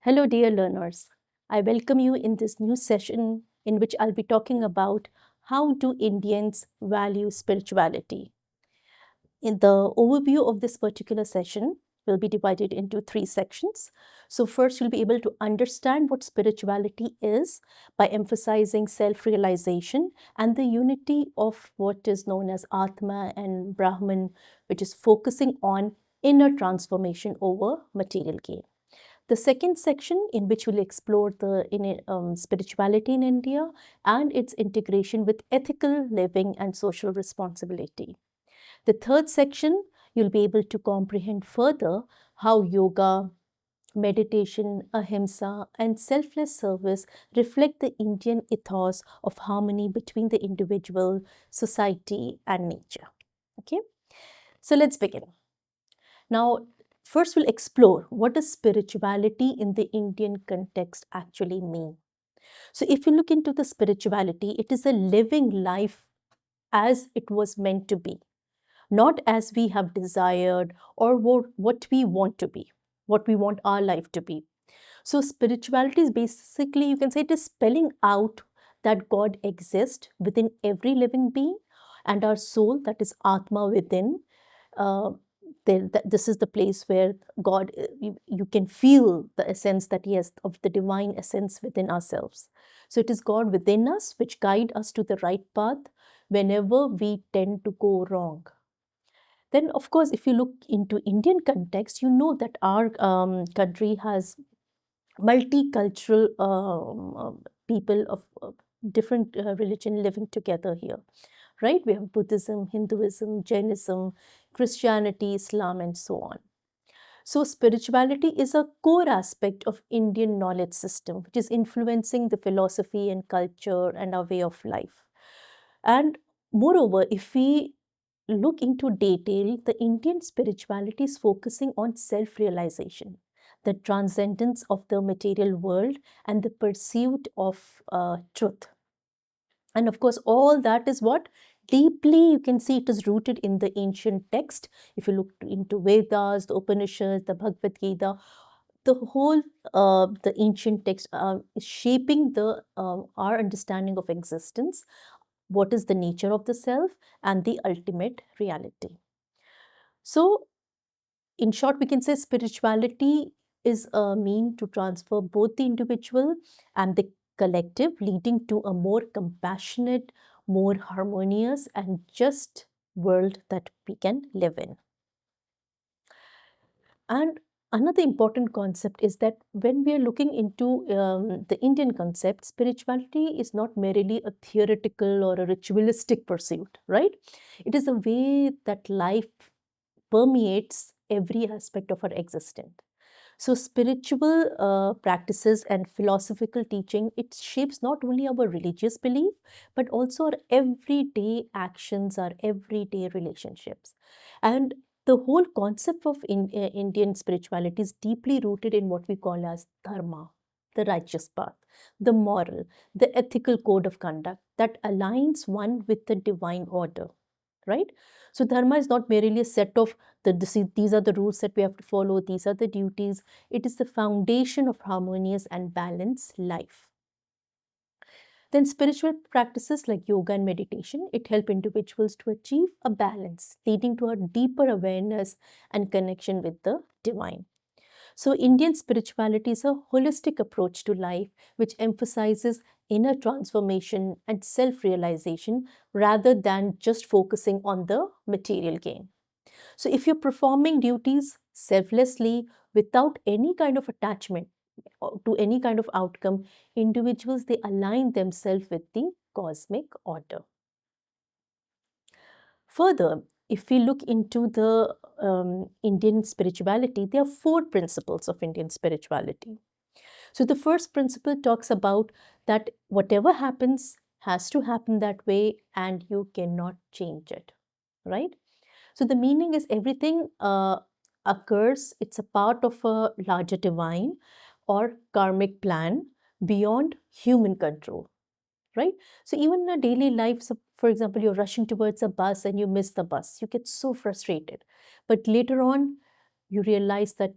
Hello, dear learners. I welcome you in this new session in which I'll be talking about how do Indians value spirituality. In the overview of this particular session will be divided into three sections. So first you'll be able to understand what spirituality is by emphasizing self-realization and the unity of what is known as atman and brahman, which is focusing on inner transformation over material gain. The second section, in which we'll explore the spirituality in India and its integration with ethical living and social responsibility. The third section, you'll be able to comprehend further how yoga, meditation, ahimsa, and selfless service reflect the Indian ethos of harmony between the individual, society, and nature. Okay, so let's begin. Now, first we'll explore what does spirituality in the Indian context actually mean. So if you look into the spirituality, it is a living life as it was meant to be, not as we have desired or what we want to be, what we want our life to be. So spirituality is basically, you can say it is spelling out that God exists within every living being and our soul, that is Atma within, uh, this is the place where God, you can feel the essence that He has of the divine essence within ourselves. So it is God within us which guide us to the right path whenever we tend to go wrong. Then, of course, if you look into Indian context, you know that our country has multicultural people of different religion living together here, right? We have Buddhism, Hinduism, Jainism, Christianity, Islam, and so on. So spirituality is a core aspect of Indian knowledge system, which is influencing the philosophy and culture and our way of life. And moreover, if we look into detail, the Indian spirituality is focusing on self-realization, the transcendence of the material world, and the pursuit of truth. And of course, all that is what deeply you can see it is rooted in the ancient text. If you look into Vedas, the Upanishads, the Bhagavad Gita, the whole the ancient text is shaping the our understanding of existence, what is the nature of the self, and the ultimate reality. So, in short, we can say spirituality is a mean to transfer both the individual and the collective, leading to a more compassionate, more harmonious, and just world that we can live in. And another important concept is that when we are looking into the Indian concept, spirituality is not merely a theoretical or a ritualistic pursuit, right? It is a way that life permeates every aspect of our existence. So spiritual practices and philosophical teaching, it shapes not only our religious belief, but also our everyday actions, our everyday relationships. And the whole concept of Indian spirituality is deeply rooted in what we call as dharma, the righteous path, the moral, the ethical code of conduct that aligns one with the divine order, right? So dharma is not merely a set of these are the rules that we have to follow, these are the duties. It is the foundation of harmonious and balanced life. Then spiritual practices like yoga and meditation, it help individuals to achieve a balance, leading to a deeper awareness and connection with the divine. So Indian spirituality is a holistic approach to life which emphasizes inner transformation and self-realization rather than just focusing on the material gain. So if you're performing duties selflessly without any kind of attachment to any kind of outcome, individuals they align themselves with the cosmic order. Further, if we look into the Indian spirituality, there are four principles of Indian spirituality. So the first principle talks about that whatever happens has to happen that way and you cannot change it, right? So the meaning is everything occurs, it's a part of a larger divine or karmic plan beyond human control, right? So even in a daily life, so for example, you're rushing towards a bus and you miss the bus, you get so frustrated. But later on, you realize that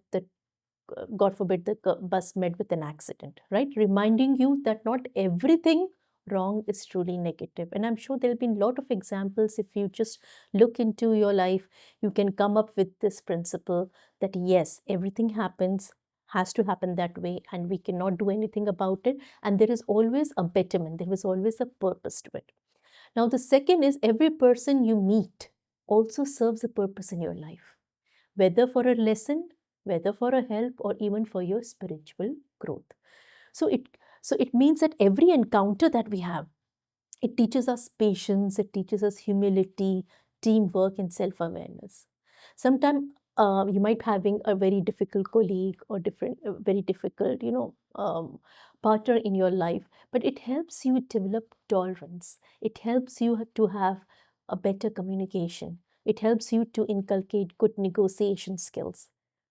God forbid, the bus met with an accident, right? Reminding you that not everything wrong is truly negative. And I'm sure there'll be a lot of examples. If you just look into your life, you can come up with this principle that yes, everything happens, has to happen that way, and we cannot do anything about it. And there is always a betterment, there is always a purpose to it. Now, the second is every person you meet also serves a purpose in your life, whether for a lesson, whether for a help, or even for your spiritual growth. So it means that every encounter that we have, it teaches us patience, it teaches us humility, teamwork, and self-awareness. Sometimes you might having a very difficult colleague or different, very difficult, partner in your life, but it helps you develop tolerance. It helps you to have a better communication. It helps you to inculcate good negotiation skills,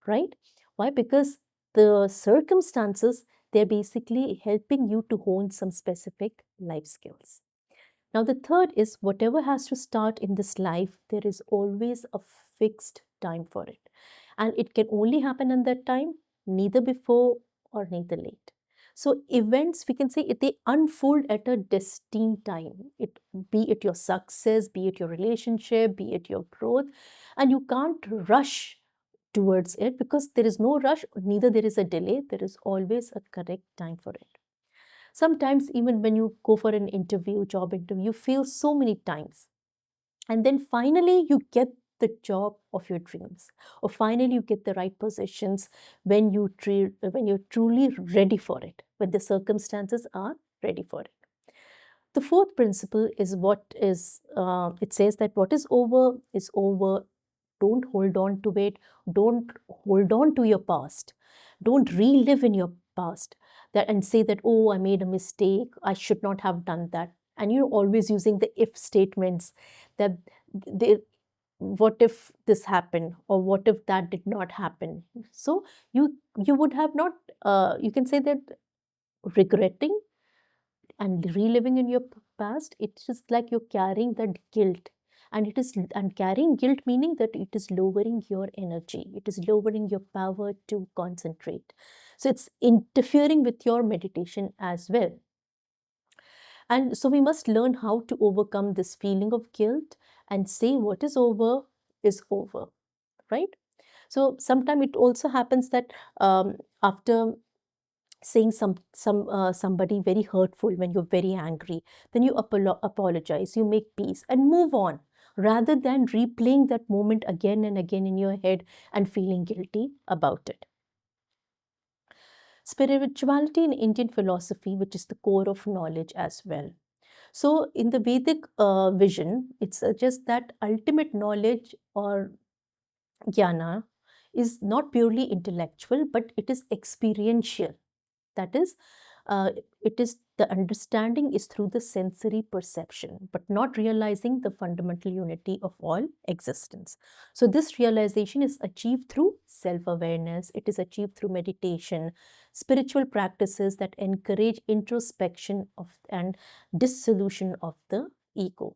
right? Why? Because the circumstances, they're basically helping you to hone some specific life skills. Now, the third is whatever has to start in this life, there is always a fixed time for it. And it can only happen in that time, neither before or neither late. So events, we can say, they unfold at a destined time. Be it your success, be it your relationship, be it your growth, and you can't rush towards it because there is no rush, neither there is a delay. There is always a correct time for it. Sometimes, even when you go for an interview, job interview, you fail so many times. And then finally, you get the job of your dreams, or finally, you get the right positions when when you're truly ready for it, when the circumstances are ready for it. The fourth principle is it says that what is over is over. Don't hold on to it. Don't hold on to your past. Don't relive in your past that and say that, oh, I made a mistake. I should not have done that. And you're always using the if statements that they, what if this happened, or what if that did not happen? So you would have not, you can say that regretting and reliving in your past, it's just like you're carrying that guilt. And carrying guilt meaning that it is lowering your energy, it is lowering your power to concentrate. So it's interfering with your meditation as well. And so we must learn how to overcome this feeling of guilt and say what is over, right? So sometimes it also happens that after saying somebody very hurtful, when you're very angry, then you apologize, you make peace and move on, rather than replaying that moment again and again in your head and feeling guilty about it. Spirituality in Indian philosophy, which is the core of knowledge as well. So in the Vedic vision, it suggests that ultimate knowledge, or jnana, is not purely intellectual, but it is experiential. That is, it is the understanding is through the sensory perception, but not realizing the fundamental unity of all existence. So this realization is achieved through self-awareness. It is achieved through meditation, spiritual practices that encourage introspection of and dissolution of the ego.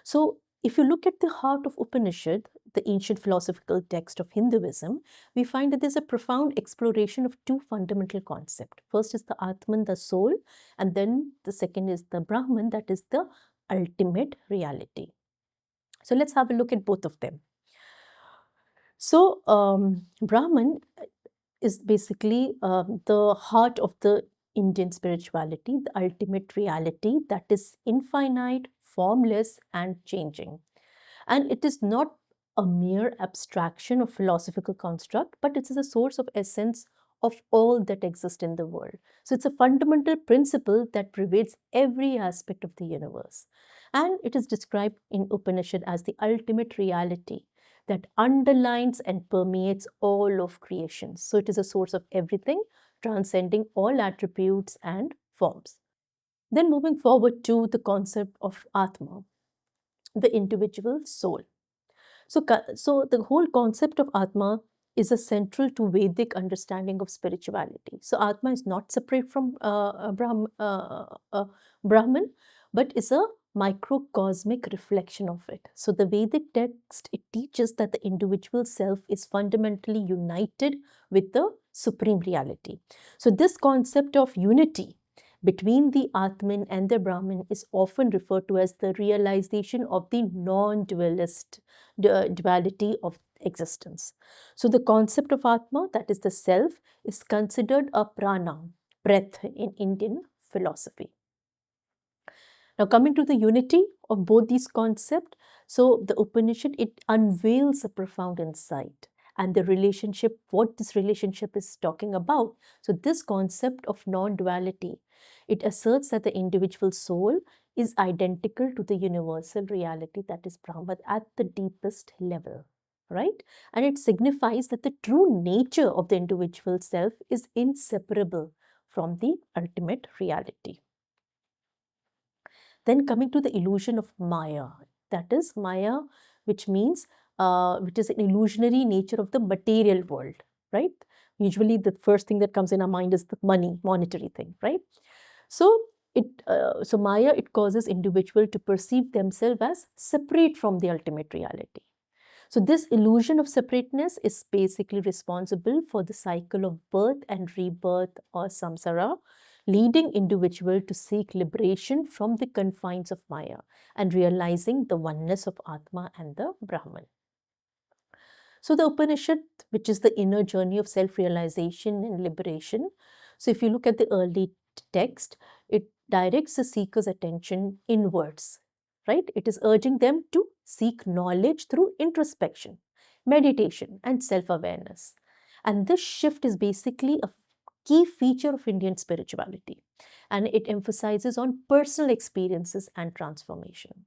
So if you look at the heart of Upanishad, the ancient philosophical text of Hinduism, we find that there's a profound exploration of two fundamental concepts. First is the atman, the soul, and then the second is the brahman, that is the ultimate reality. So let's have a look at both of them. So Brahman is basically the heart of the Indian spirituality, the ultimate reality that is infinite, formless, and changing. And it is not a mere abstraction or philosophical construct, but it is a source of essence of all that exists in the world. So it's a fundamental principle that pervades every aspect of the universe. And it is described in Upanishad as the ultimate reality that underlines and permeates all of creation. So it is a source of everything, transcending all attributes and forms. Then moving forward to the concept of Atma, the individual soul. So the whole concept of Atma is a central to Vedic understanding of spirituality. So Atma is not separate from Brahman, but is a microcosmic reflection of it. So the Vedic text, it teaches that the individual self is fundamentally united with the supreme reality. So this concept of unity between the Atman and the Brahman is often referred to as the realization of the non-dualist duality of existence. So the concept of Atma, that is the self, is considered a prana, breath in Indian philosophy. Now, coming to the unity of both these concepts, so the Upanishad, it unveils a profound insight and the relationship, what this relationship is talking about. So, this concept of non-duality, it asserts that the individual soul is identical to the universal reality, that is Brahman, at the deepest level, right? And it signifies that the true nature of the individual self is inseparable from the ultimate reality. Then coming to the illusion of Maya, that is Maya, which means which is an illusionary nature of the material world, right? Usually, the first thing that comes in our mind is the money, monetary thing, right? So so Maya, it causes individual to perceive themselves as separate from the ultimate reality. So this illusion of separateness is basically responsible for the cycle of birth and rebirth or samsara, leading individual to seek liberation from the confines of Maya and realizing the oneness of Atma and the Brahman. So the Upanishad, which is the inner journey of self-realization and liberation. So if you look at the early text, it directs the seeker's attention inwards, right? It is urging them to seek knowledge through introspection, meditation, and self-awareness. And this shift is basically a key feature of Indian spirituality, and it emphasizes on personal experiences and transformation.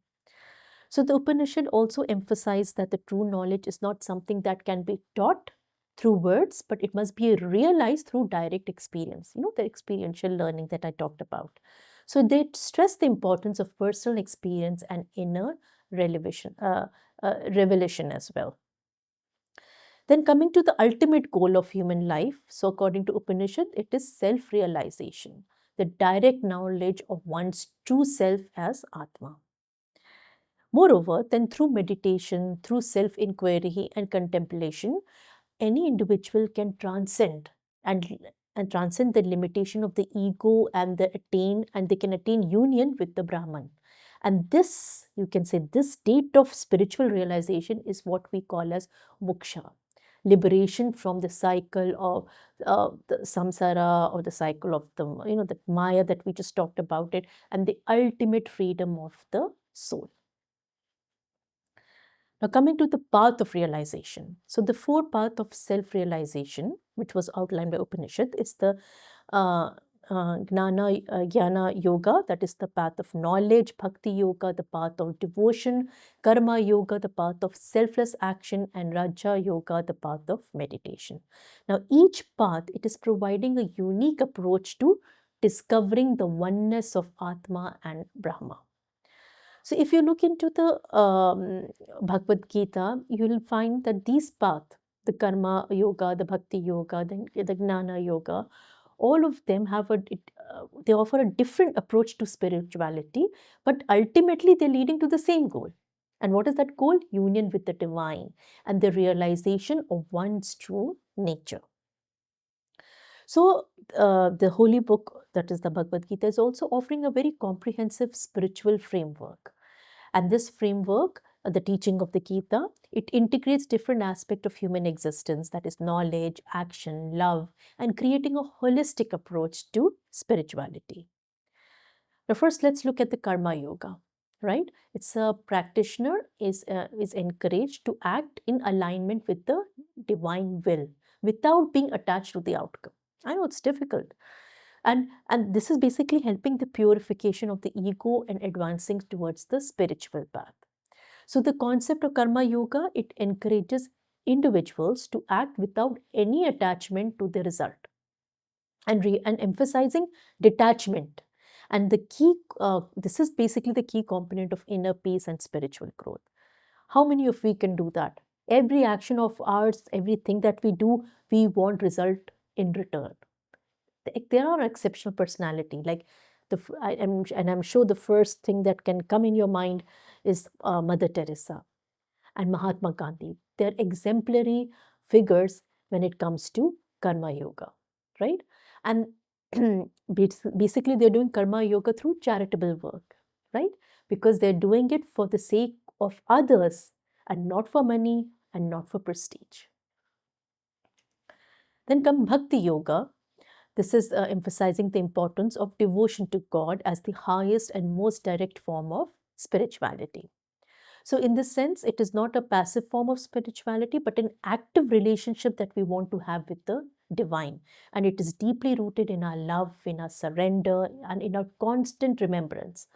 So the Upanishad also emphasized that the true knowledge is not something that can be taught through words, but it must be realized through direct experience, the experiential learning that I talked about. So they stress the importance of personal experience and inner revelation as well. Then coming to the ultimate goal of human life, so according to Upanishad, it is self-realization, the direct knowledge of one's true self as Atma. Moreover, then through meditation, through self inquiry and contemplation, any individual can transcend and, and transcend the limitation of the ego and they can attain union with the Brahman. And this, you can say, this state of spiritual realization is what we call as moksha, liberation from the cycle of the samsara or the cycle of the Maya that we just talked about it, and the ultimate freedom of the soul. Now, coming to the path of realization. So, the four path of self-realization, which was outlined by Upanishad, is the Jnana Yoga, that is the path of knowledge, Bhakti Yoga, the path of devotion, Karma Yoga, the path of selfless action, and Raja Yoga, the path of meditation. Now, each path, it is providing a unique approach to discovering the oneness of Atma and Brahma. So if you look into the Bhagavad Gita, you will find that these paths, the Karma Yoga, the Bhakti Yoga, the Gnana Yoga, all of them they offer a different approach to spirituality, but ultimately they're leading to the same goal. And what is that goal? Union with the divine and the realization of one's true nature. So, the holy book, that is the Bhagavad Gita, is also offering a very comprehensive spiritual framework. And this framework, the teaching of the Gita, it integrates different aspects of human existence, that is knowledge, action, love, and creating a holistic approach to spirituality. Now, first, let's look at the Karma Yoga, right? It's a practitioner is encouraged to act in alignment with the divine will without being attached to the outcome. I know it's difficult. And this is basically helping the purification of the ego and advancing towards the spiritual path. So the concept of Karma Yoga, it encourages individuals to act without any attachment to the result and emphasizing detachment. And this is basically the key component of inner peace and spiritual growth. How many of we can do that? Every action of ours, everything that we do, we want result in return. There are exceptional personality like I'm sure the first thing that can come in your mind is Mother Teresa and Mahatma Gandhi. They're exemplary figures when it comes to karma yoga, right? And basically, they're doing karma yoga through charitable work, right? Because they're doing it for the sake of others and not for money and not for prestige. Then come bhakti yoga. This is emphasizing the importance of devotion to God as the highest and most direct form of spirituality. So, in this sense, it is not a passive form of spirituality, but an active relationship that we want to have with the divine. And it is deeply rooted in our love, in our surrender, and in our constant remembrance.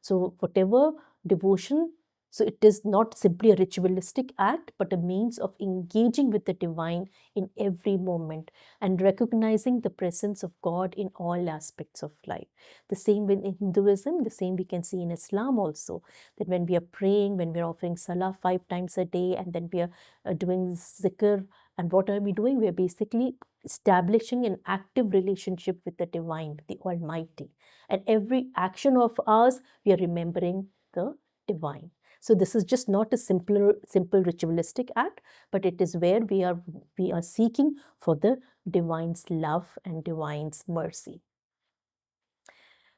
So, whatever devotion, so it is not simply a ritualistic act, but a means of engaging with the divine in every moment and recognizing the presence of God in all aspects of life. The same in Hinduism, the same we can see in Islam also, that when we are praying, when we are offering salah 5 times a day, and then we are doing zikr, and what are we doing? We are basically establishing an active relationship with the divine, the Almighty. And every action of ours, we are remembering the divine. So this is just not a simple ritualistic act, but it is where we are seeking for the divine's love and divine's mercy.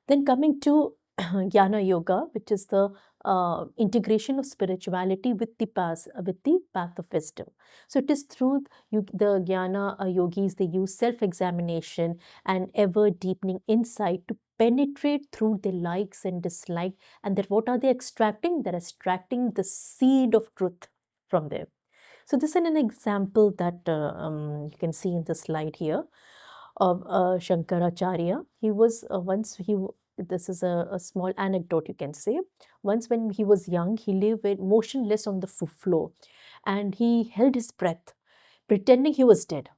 Then coming to Jnana Yoga, which is the integration of spirituality with the path of wisdom. So it is through the Jnana yogis, they use self-examination and ever deepening insight to penetrate through the likes and dislikes. And that what are they extracting? They're extracting the seed of truth from there. So this is an example that you can see in the slide here of Shankaracharya. He was once he. This is a small anecdote you can say. Once when he was young, he lay motionless on the floor, and he held his breath, pretending he was dead.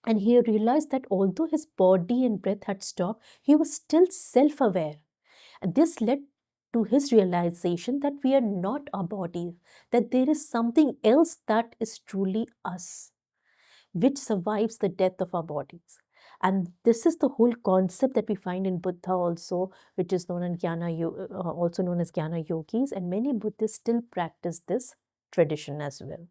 And he realized that although his body and breath had stopped, he was still self-aware. And this led to his realization that we are not our bodies, that there is something else that is truly us, which survives the death of our bodies. And this is the whole concept that we find in Buddha also, which is known as also known as Jnana Yogis, and many Buddhists still practice this tradition as well.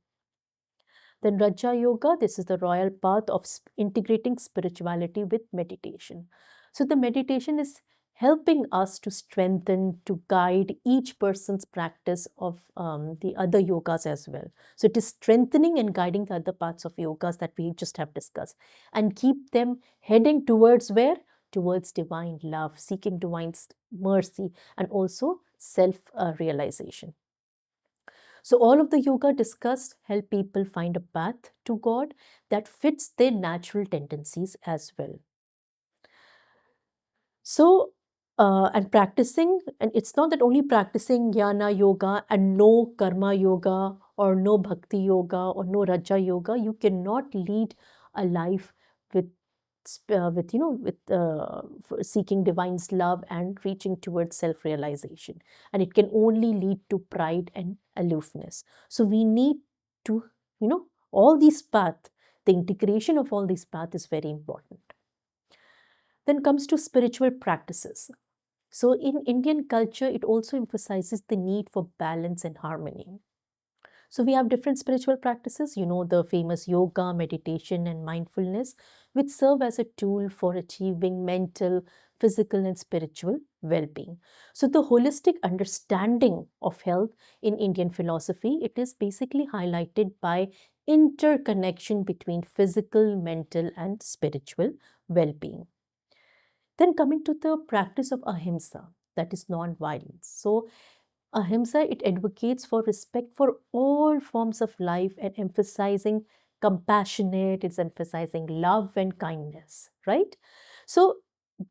Then Raja Yoga, this is the royal path of integrating spirituality with meditation. So the meditation is helping us to strengthen, to guide each person's practice of the other yogas as well. So it is strengthening and guiding the other parts of yogas that we just have discussed and keep them heading towards where? Towards divine love, seeking divine mercy, and also self-realization. So, all of the yoga discussed help people find a path to God that fits their natural tendencies as well. So, and practicing, and it's not that only practicing jnana yoga and no karma yoga or no bhakti yoga or no raja yoga, you cannot lead a life with seeking divine's love and reaching towards self-realization, and it can only lead to pride and aloofness. So we need to, all these paths, the integration of all these paths is very important. Then comes to spiritual practices. So in Indian culture, it also emphasizes the need for balance and harmony. So we have different spiritual practices, the famous yoga, meditation, and mindfulness, which serve as a tool for achieving mental, physical, and spiritual well-being. So the holistic understanding of health in Indian philosophy, it is basically highlighted by interconnection between physical, mental, and spiritual well-being. Then coming to the practice of ahimsa, that is non-violence. So ahimsa, it advocates for respect for all forms of life and emphasizing compassionate, it's emphasizing love and kindness, right? So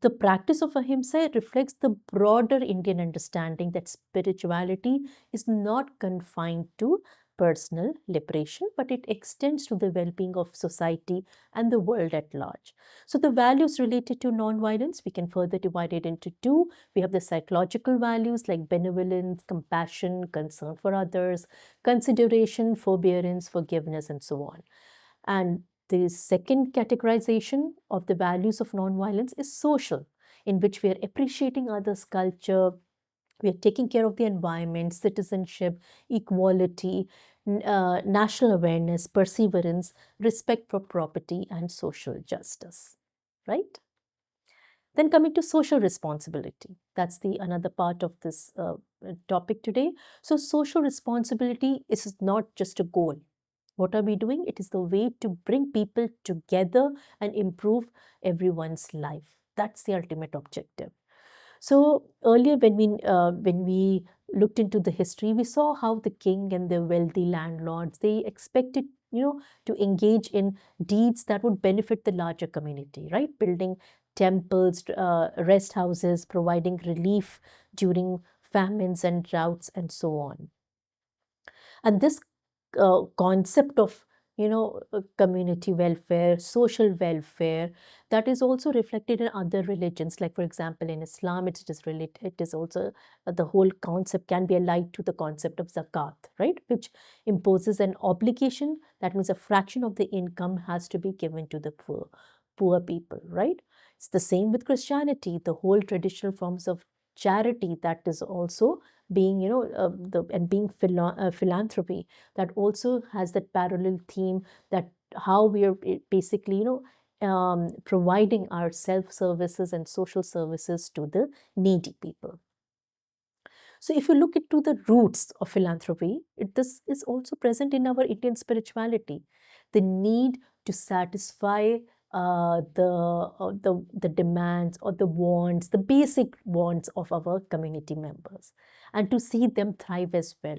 the practice of ahimsa reflects the broader Indian understanding that spirituality is not confined to personal liberation, but it extends to the well-being of society and the world at large. So the values related to non-violence, we can further divide it into two. We have the psychological values like benevolence, compassion, concern for others, consideration, forbearance, forgiveness, and so on. And the second categorization of the values of non-violence is social, in which we are appreciating others' culture, we are taking care of the environment, citizenship, equality, national awareness, perseverance, respect for property, and social justice. Right? Then coming to social responsibility, that's the another part of this topic today. So social responsibility is not just a goal. What are we doing? It is the way to bring people together and improve everyone's life. That's the ultimate objective. So earlier, when we looked into the history, we saw how the king and the wealthy landlords, they expected, to engage in deeds that would benefit the larger community, right? Building temples, rest houses, providing relief during famines and droughts, and so on. And this concept of community welfare, social welfare, that is also reflected in other religions, like for example in Islam, it is related, it is also the whole concept can be allied to the concept of zakat, right, which imposes an obligation. That means a fraction of the income has to be given to the poor people, right? It's the same with Christianity, the whole traditional forms of charity, that is also being, being philanthropy, that also has that parallel theme, that how we are basically, providing our self services and social services to the needy people. So if you look into the roots of philanthropy, this is also present in our Indian spirituality. The need to satisfy the demands or the wants, the basic wants of our community members, and to see them thrive as well,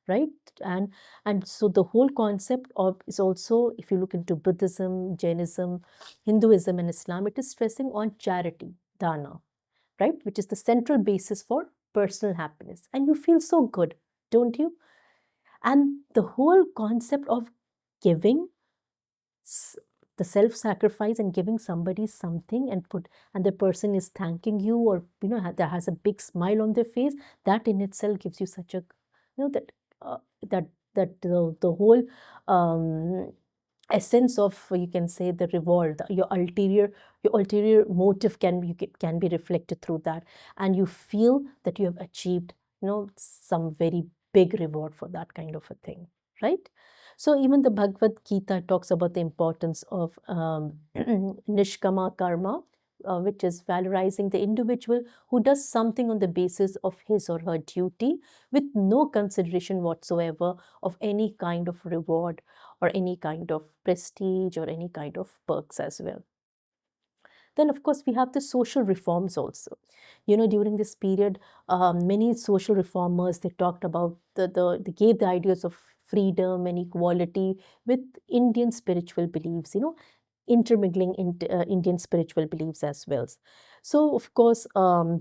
right? And and so the whole concept of is also, if you look into Buddhism, Jainism, Hinduism, and Islam, it is stressing on charity, dana, right? Which is the central basis for personal happiness. And you feel so good, don't you? And the whole concept of giving, the self sacrifice and giving somebody something, and the person is thanking you, or that has a big smile on their face, that in itself gives you such a, that that the whole essence of, you can say, the reward, your ulterior motive can be reflected through that, and you feel that you have achieved some very big reward for that kind of a thing, right? So even the Bhagavad Gita talks about the importance of nishkama karma, which is valorizing the individual who does something on the basis of his or her duty, with no consideration whatsoever of any kind of reward or any kind of prestige or any kind of perks as well. Then, of course, we have the social reforms also. During this period, many social reformers, they talked about they gave the ideas of freedom and equality with Indian spiritual beliefs, intermingling Indian spiritual beliefs as well. So, of course,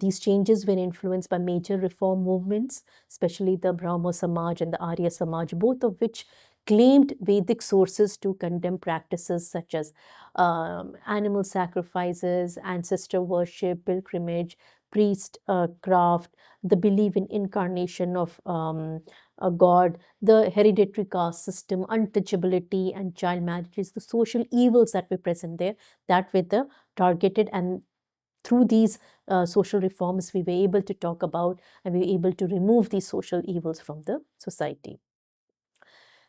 these changes were influenced by major reform movements, especially the Brahmo Samaj and the Arya Samaj, both of which claimed Vedic sources to condemn practices such as animal sacrifices, ancestor worship, pilgrimage, priest craft, the belief in incarnation of a god, the hereditary caste system, untouchability, and child marriages, the social evils that were present there, that were the targeted. And through these social reforms, we were able to talk about and we were able to remove these social evils from the society.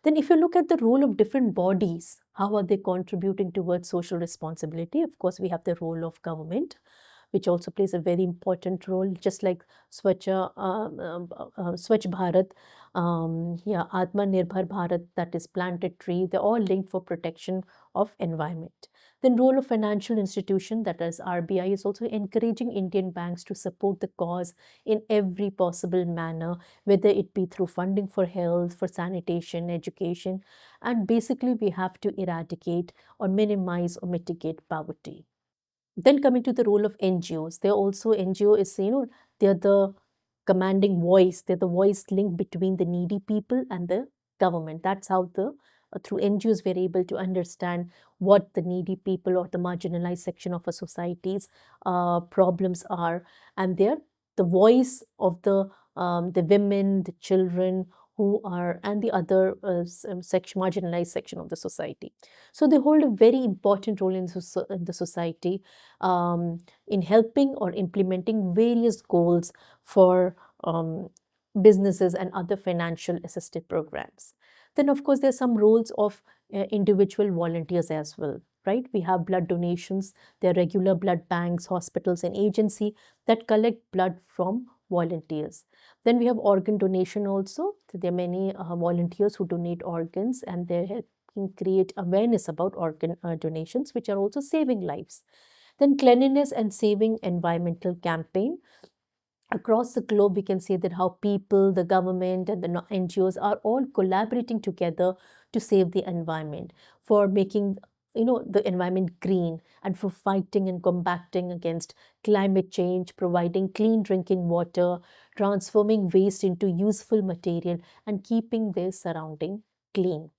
Then if you look at the role of different bodies, how are they contributing towards social responsibility? Of course, we have the role of government, which also plays a very important role, just like Swachh Bharat, Atman Bharat, that is planted tree, they're all linked for protection of environment. Then role of financial institution, that is RBI, is also encouraging Indian banks to support the cause in every possible manner, whether it be through funding for health, for sanitation, education, and basically we have to eradicate or minimize or mitigate poverty. Then coming to the role of NGOs, they're also, NGO is, they're the commanding voice, they're the voice link between the needy people and the government. That's how through NGOs we're able to understand what the needy people or the marginalized section of a society's problems are, and they're the voice of the women, the children who are, and the other marginalized section of the society. So they hold a very important role in the society, in helping or implementing various goals for businesses and other financial assisted programs. Then, of course, there's some roles of individual volunteers as well, right? We have blood donations. There are regular blood banks, hospitals, and agency that collect blood from volunteers. Then we have organ donation also. So there are many volunteers who donate organs, and they're helping create awareness about organ donations, which are also saving lives. Then cleanliness and saving environmental campaign. Across the globe, we can see that how people, the government, and the NGOs are all collaborating together to save the environment, for making the environment green, and for fighting and combating against climate change, providing clean drinking water, transforming waste into useful material, and keeping their surrounding clean.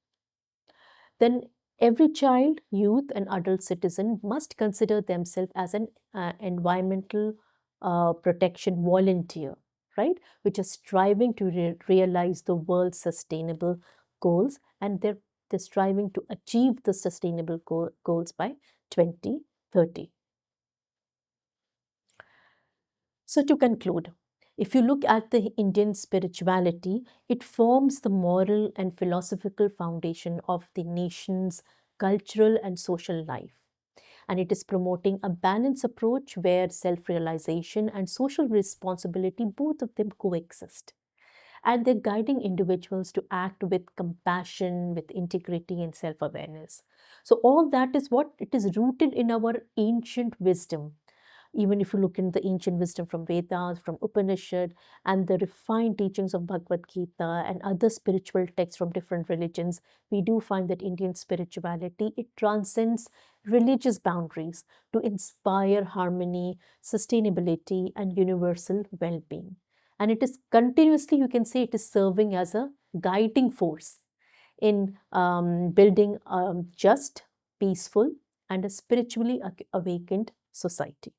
Then every child, youth, and adult citizen must consider themselves as an environmental protection volunteer, right? Which is striving to realize the world's sustainable goals, and they're striving to achieve the sustainable goals by 2030. So, to conclude, if you look at the Indian spirituality, it forms the moral and philosophical foundation of the nation's cultural and social life. And it is promoting a balanced approach where self realization and social responsibility, both of them coexist. And they're guiding individuals to act with compassion, with integrity, and self awareness. So, all that is what it is rooted in our ancient wisdom. Even if you look in the ancient wisdom from Vedas, from Upanishad, and the refined teachings of Bhagavad Gita and other spiritual texts from different religions, we do find that Indian spirituality, it transcends religious boundaries to inspire harmony, sustainability, and universal well-being. And it is continuously, you can say, it is serving as a guiding force in building a just, peaceful, and a spiritually awakened society.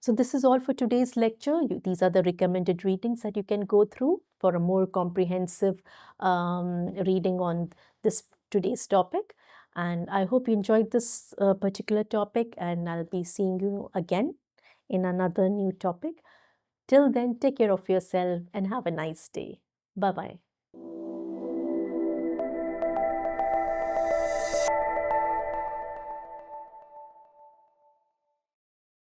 So this is all for today's lecture. These are the recommended readings that you can go through for a more comprehensive reading on this today's topic. And I hope you enjoyed this particular topic, and I'll be seeing you again in another new topic. Till then, take care of yourself and have a nice day. Bye-bye.